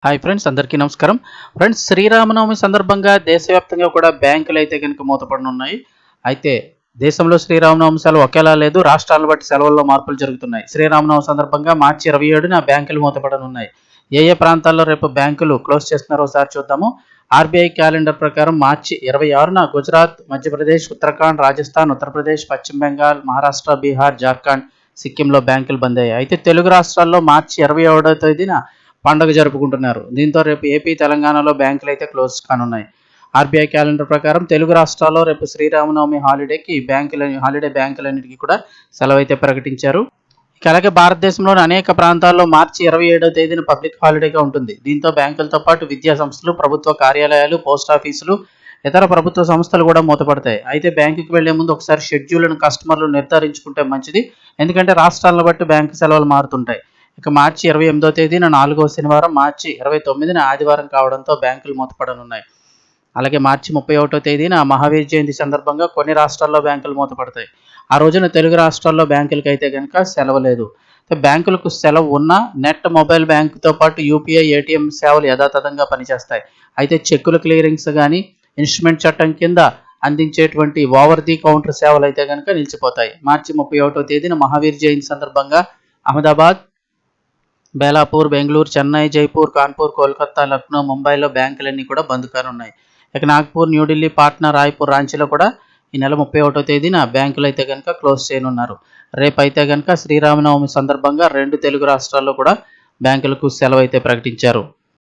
Hi friends, అందరికీ నమస్కారం. Friends, Sri Rama Navami సందర్భంగా దేశవ్యాప్తంగా కూడా బ్యాంకులు అయితే కనుక మూతపడనున్నాయి. అయితే దేశంలో శ్రీరామనవమి సెలవు ఒకేలా లేదు. రాష్ట్రాలను బట్టి సెలవుల్లో మార్పులు జరుగుతున్నాయి. శ్రీరామనవమి సందర్భంగా మార్చి 27న బ్యాంకులు మూతపడనున్నాయి. ఏ ఏ ప్రాంతాల్లో రేపు బ్యాంకులు క్లోజ్ చేస్తున్నారో ఒకసారి చూద్దాము. ఆర్బీఐ క్యాలెండర్ ప్రకారం మార్చి 26న గుజరాత్, మధ్యప్రదేశ్, ఉత్తరాఖండ్, రాజస్థాన్, ఉత్తరప్రదేశ్, పశ్చిమ బెంగాల్, మహారాష్ట్ర, బీహార్, జార్ఖండ్, సిక్కింలో బ్యాంకులు బంద్ అయ్యాయి. అయితే తెలుగు రాష్ట్రాల్లో మార్చి 21వ తేదీన పండుగ జరుపుకుంటున్నారు. దీంతో రేపు ఏపీ, తెలంగాణలో బ్యాంకులు అయితే క్లోజ్ కానున్నాయి. ఆర్బీఐ క్యాలెండర్ ప్రకారం తెలుగు రాష్ట్రాల్లో రేపు శ్రీరామనవమి హాలిడేకి బ్యాంకులన్నిటికీ కూడా సెలవు అయితే ప్రకటించారు. అలాగే భారతదేశంలోని అనేక ప్రాంతాల్లో మార్చి 27వ తేదీన పబ్లిక్ హాలిడేగా ఉంటుంది. దీంతో బ్యాంకులతో పాటు విద్యా సంస్థలు, ప్రభుత్వ కార్యాలయాలు, పోస్ట్ ఆఫీసులు, ఇతర ప్రభుత్వ సంస్థలు కూడా మూతపడతాయి. అయితే బ్యాంకుకి వెళ్లే ముందు ఒకసారి షెడ్యూల్ను కస్టమర్లు నిర్ధారించుకుంటే మంచిది. ఎందుకంటే రాష్ట్రాలను బట్టి బ్యాంకు సెలవులు మారుతుంటాయి. ఇక మార్చి 28వ తేదీన 4వ శనివారం, మార్చి 29న ఆదివారం కావడంతో బ్యాంకులు మూతపడనున్నాయి. అలాగే మార్చి 31వ తేదీన మహావీర్ జయంతి సందర్భంగా కొన్ని రాష్ట్రాల్లో బ్యాంకులు మూతపడతాయి. ఆ రోజున తెలుగు రాష్ట్రాల్లో బ్యాంకులకి అయితే కనుక సెలవు లేదు. బ్యాంకులకు సెలవు ఉన్నా నెట్, మొబైల్ బ్యాంకుతో పాటు యూపీఐ, ఏటీఎం సేవలు యథాతథంగా పనిచేస్తాయి. అయితే చెక్కుల క్లియరింగ్స్ కానీ, ఇన్స్ట్రుమెంట్ చట్టం కింద అందించేటువంటి ఓవర్ ది కౌంటర్ సేవలు అయితే కనుక నిలిచిపోతాయి. మార్చి 31వ తేదీన మహావీర్ జయంతి సందర్భంగా అహ్మదాబాద్, బేలాపూర్, బెంగళూరు, చెన్నై, జైపూర్, కాన్పూర్, కోల్కతా, లక్నో, ముంబైలో బ్యాంకులన్నీ కూడా బంద్ కానున్నాయి. ఇక నాగ్పూర్, న్యూఢిల్లీ, పాట్నా, రాయ్పూర్, రాంచీలో కూడా ఈ నెల 31వ తేదీన బ్యాంకులు అయితే కనుక క్లోజ్ చేయనున్నారు. రేపు అయితే కనుక శ్రీరామనవమి సందర్భంగా 2 తెలుగు రాష్ట్రాల్లో కూడా బ్యాంకులకు సెలవు అయితే ప్రకటించారు.